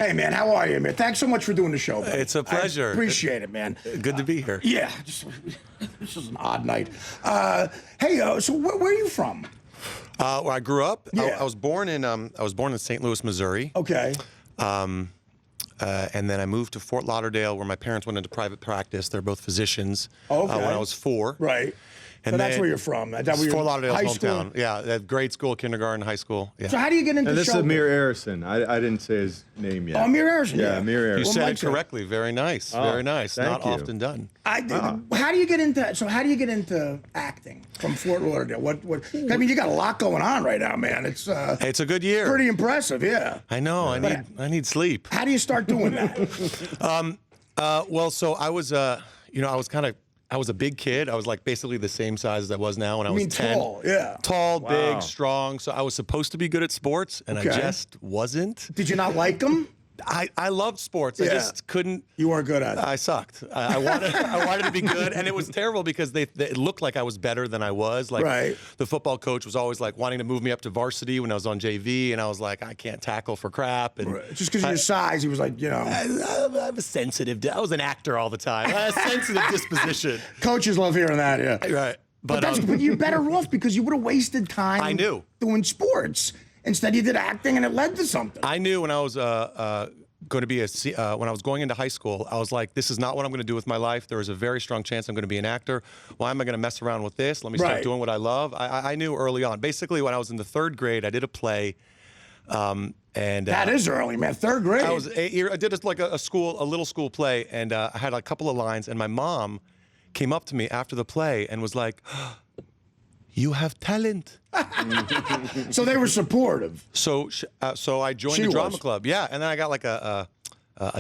Hey, man, how are you, man? Thanks so much for doing the show, buddy. It's a pleasure. I appreciate it, man. Good to be here. Yeah, this is an odd night. Hey, so where are you from? Where I grew up, Yeah. I was born in St. Louis, Missouri. Okay. And then I moved to Fort Lauderdale, where my parents went into private practice. They're both physicians. Okay. When I was 4. Right. And So that's then- where you're from. That where Fort you're Lauderdale's high hometown. school? Yeah, grade school, kindergarten, high school. Yeah. So how do you get into And this show? is Amir Arison. I didn't say his name yet. Oh, Amir Arison. Yeah, Amir Arison. You Well, said Mike it correctly. Very nice. Oh, Very nice. thank Not you. often done. How do you get into? So how do you get into acting from Fort Lauderdale? What? I mean, you got a lot going on right now, man. It's It's a good year. pretty impressive. Yeah. I know. I need sleep. How do you start doing that? Well, so I was, I was a big kid. I was like basically the same size as I was now when I was 10. Tall? Yeah. Tall, Wow. big, strong. So I was supposed to be good at sports, and Okay. I just wasn't. Did you not like them? I loved sports. I Yeah. just couldn't. You weren't good at it. I sucked. I wanted to be good, and it was terrible because it looked like I was better than I was. Like Right. the football coach was always like wanting to move me up to varsity when I was on JV, and I was like, I can't tackle for crap. And Just because of your size, he was like, I'm a sensitive. I was an actor all the time. A sensitive disposition. coaches love hearing that. Yeah. Right. But you're better off because you would have wasted time. I knew. Doing sports. Instead, you did acting, and it led to something. I knew when I was going to be when I was going into high school, I was like, this is not what I'm going to do with my life. There is a very strong chance I'm going to be an actor. Why am I going to mess around with this? Let me start Right. doing what I love. I knew early on. Basically, when I was in the 3rd grade, I did a play. And That is early, man. 3rd grade. I was 8 years. I did like a little school play, and I had a couple of lines. And my mom came up to me after the play and was like, "You have talent." So they were supportive. So I joined She the drama was. club. Yeah, and then I got like a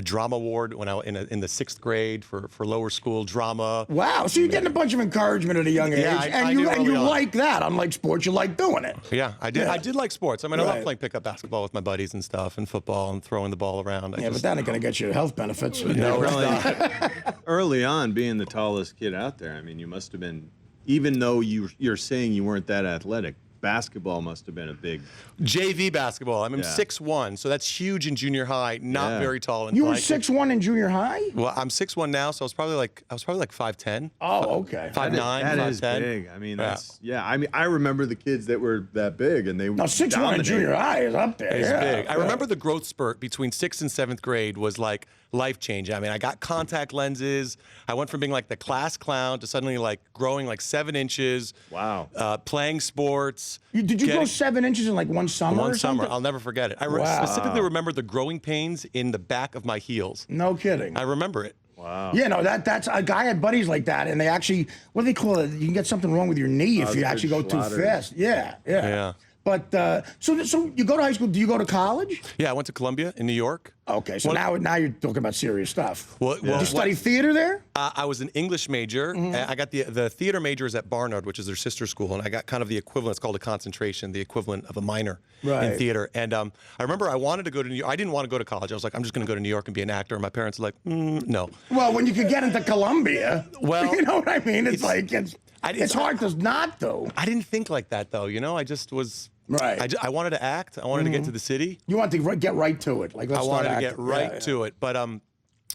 drama award when I was in the 6th grade for lower school drama. Wow. So you're getting a bunch of encouragement at a young age. Yeah, and I you knew early on. like that. Unlike sports, you like doing it. Yeah, I did. Yeah. I did like sports. I mean, I love Right. playing pickup basketball with my buddies and stuff, and football and throwing the ball around. Yeah, but that ain't going to get you health benefits. No, it's Really, early on, being the tallest kid out there, I mean, you must have been, even though you're saying you weren't that athletic, basketball must have been a big. JV basketball. I mean, I'm Yeah. 6'1", so that's huge in junior high. Not Yeah. very tall in You were like- 6'1" in junior high? Well, I'm 6'1" now, so I was probably like 5'10". Oh, okay. 5'9", That is 5'10". big. I mean, Yeah. that's I mean, I remember the kids that were that big, and they Now, 6'1" in dominated. junior high is up there. It's yeah. big. I Yeah. remember the growth spurt between 6th and 7th grade was like life-changing. I mean, I got contact lenses. I went from being like the class clown to suddenly like growing like 7 inches. Wow. Playing sports. Did you grow getting- 7 inches in like one summer? One or summer? something? I'll never forget it. I Wow. specifically remember the growing pains in the back of my heels. No kidding. I remember it. Wow. Yeah, no, that's a guy had buddies like that, and they actually, what do they call it? You can get something wrong with your knee if you they're actually go too schlotters. fast. Yeah. Yeah. But so you go to high school. Do you go to college? Yeah, I went to Columbia in New York. Okay, so now you're talking about serious stuff. Well, Did you study theater there? I was an English major. Mm-hmm. I got the theater majors at Barnard, which is their sister school, and I got kind of the equivalent. It's called a concentration, the equivalent of a minor Right. in theater. And I remember I wanted to go to New York. I didn't want to go to college. I was like, I'm just going to go to New York and be an actor. And my parents were like, no. Well, when you could get into Columbia, Well, you know what I mean. It's it's- hard to not though. I didn't think like that though. You know, I just was. Right. Mm-hmm. I wanted to act. I wanted to get to the city. You want to get right to it. Like let's I start wanted to get acting. right Yeah, to it. But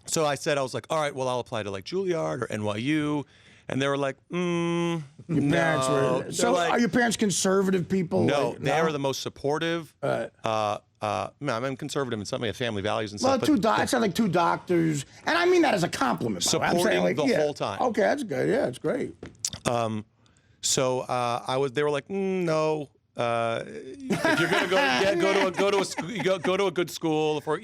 so I said, I was like, all right, well, I'll apply to like Juilliard or NYU. And they were like, Your parents no. were. They're So like, are your parents conservative people? no, Like, they are the most supportive. I'm conservative in some of my family values and Well, stuff. it sounds like 2 doctors, and I mean that as a compliment. by the way. I'm saying, Supporting like, the yeah. whole time. Okay, that's good. Yeah, it's great. So they were like, no. If you're gonna go to a good school for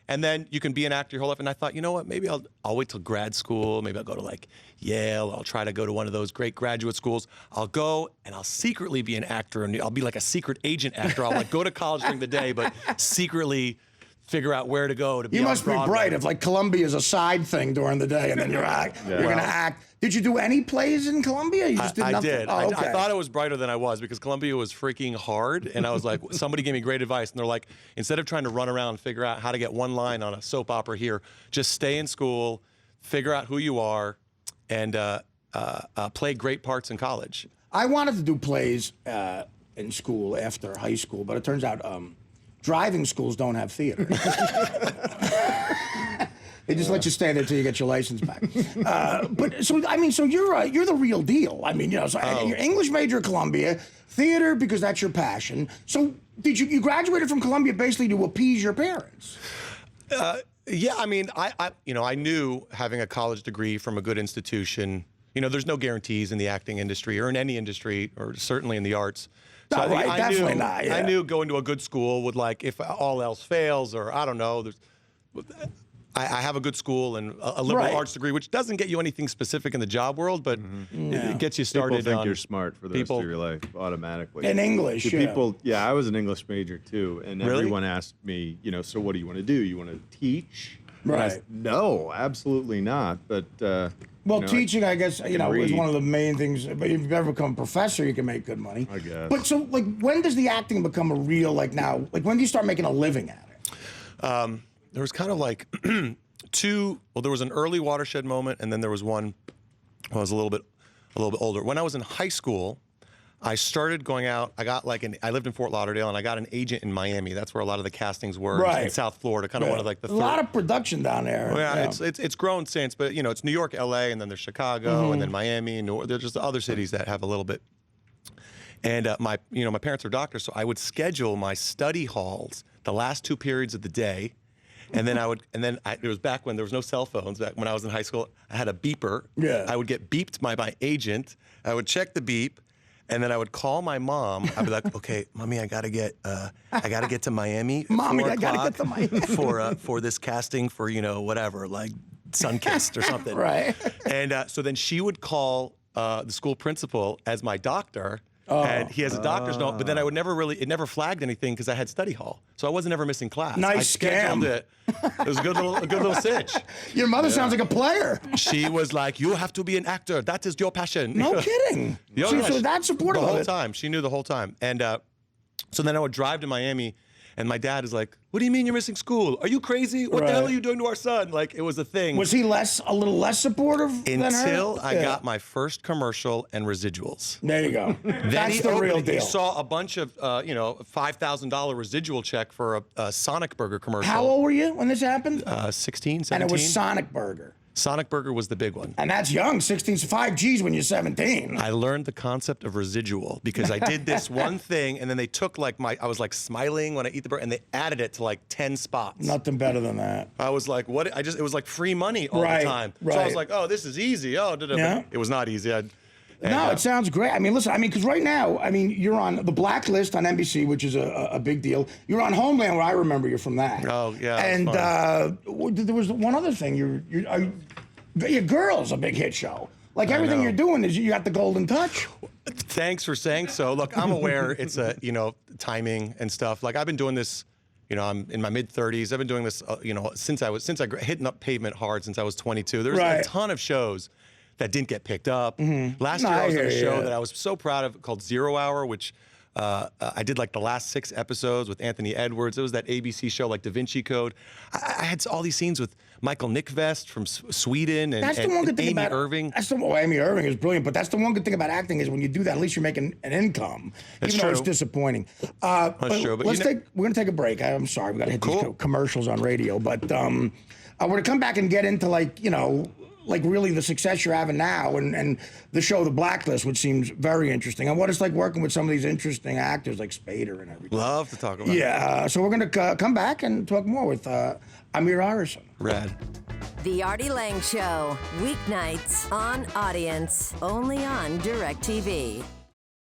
and then you can be an actor your whole life. And I thought, you know what? Maybe I'll wait till grad school. Maybe I'll go to like Yale. I'll try to go to one of those great graduate schools. I'll go and I'll secretly be an actor, and I'll be like a secret agent actor. I'll like go to college during the day, but secretly figure out where to go to be. You on must be Broadway. bright if like Columbia is a side thing during the day, and then you're gonna act. Did you do any plays in Columbia? You just did I nothing? did. Oh, okay. I thought I was brighter than I was because Columbia was freaking hard. And I was like, somebody gave me great advice. And they're like, instead of trying to run around and figure out how to get one line on a soap opera here, just stay in school, figure out who you are, and play great parts in college. I wanted to do plays in school after high school, but it turns out driving schools don't have theater. They just let you stay there till you get your license back. But so I mean, so you're the real deal. I mean, you know, so you're English major at Columbia, theater because that's your passion. So did you graduated from Columbia basically to appease your parents? Yeah, I mean, I knew having a college degree from a good institution. You know, there's no guarantees in the acting industry or in any industry, or certainly in the arts. So No, right, definitely not, yeah. I knew going to a good school would, like, if all else fails, or I don't know, I have a good school and a liberal arts degree, which doesn't get you anything specific in the job world, but it gets you started. People think you're smart for the rest of your life automatically. In English, I was an English major too, and everyone asked me, you know, so what do you want to do? You want to teach? Right. I said, no, absolutely not. But well, you know, teaching, I guess, you know, is read. one of the main things. But if you've ever become a professor, you can make good money. I guess. But so, like, when does the acting become a real, like, now? Like, when do you start making a living at it? There was kind of like there was an early watershed moment, and then there was one when I was a little bit older. When I was in high school, I started going out. I lived in Fort Lauderdale, and I got an agent in Miami. That's where a lot of the castings were in South Florida, kind of one of like the a lot of production down there. Well, yeah, it's grown since, but you know, it's New York, LA, and then there's Chicago, and then Miami, and there's just other cities that have a little bit. And my parents are doctors, so I would schedule my study halls the last 2 periods of the day. And then it was back when there was no cell phones. Back when I was in high school, I had a beeper. Yeah. I would get beeped by my agent. I would check the beep, and then I would call my mom. I'd be like, "Okay, mommy, I gotta get to Miami. At Mommy, 4 I gotta o'clock get to Miami for this casting for, you know, whatever, like Sunkissed or something." Right. And so then she would call the school principal as my doctor. And he has a doctor's note, but then it never flagged anything because I had study hall. So I wasn't ever missing class. Nice I scheduled scam. it. It was a good little cinch. Your mother sounds like a player. She was like, "You have to be an actor. That is your passion." No kidding. So that's supportive the of whole it. time. She knew the whole time. And so then I would drive to Miami, and my dad is like, "What do you mean you're missing school? Are you crazy? What the hell are you doing to our son?" Like, it was a thing. Was he a little less supportive than her? Until I got my first commercial and residuals. There you go. Then That's the real deal. He saw a bunch of, $5,000 residual check for a Sonic Burger commercial. How old were you when this happened? 16, 17. And it was Sonic Burger. Sonic Burger was the big one. And that's young, 16, 5 G's when you're 17. I learned the concept of residual because I did this one thing, and then they took I was like smiling when I eat the burger, and they added it to like 10 spots. Nothing better than that. I was like, what? It was like free money all the time. So I was like, oh, this is easy. Oh, Yeah. It was not easy. No, it sounds great. I mean, listen, because right now, you're on the Blacklist on NBC, which is a big deal. You're on Homeland, where I remember you from that. Oh, yeah. And there was one other thing. Your Girl's a big hit show. Like everything you're doing you got the golden touch. Thanks for saying so. Look, I'm aware it's timing and stuff. Like, I've been doing this. I'm in my mid-30s. I've been doing this, since I hitting up pavement hard since I was 22. There's a ton of shows that didn't get picked up. Last year I was on a show that I was so proud of called 0 Hour, which I did like the last 6 episodes with Anthony Edwards. It was that ABC show like Da Vinci Code. I had all these scenes with Michael Nickvest from Sweden and Amy Irving. Amy Irving is brilliant, but that's the one good thing about acting is when you do that, at least you're making an income, even though it's disappointing. That's true. But we're going to take a break. I'm sorry, we got to hit these commercials on radio, but we're going to come back and get into like really the success you're having now and the show The Blacklist, which seems very interesting, and what it's like working with some of these interesting actors like Spader and everything. Love to talk about it. Yeah, so we're going to come back and talk more with Amir Arison. Rad. The Artie Lange Show, weeknights on Audience, only on DirecTV.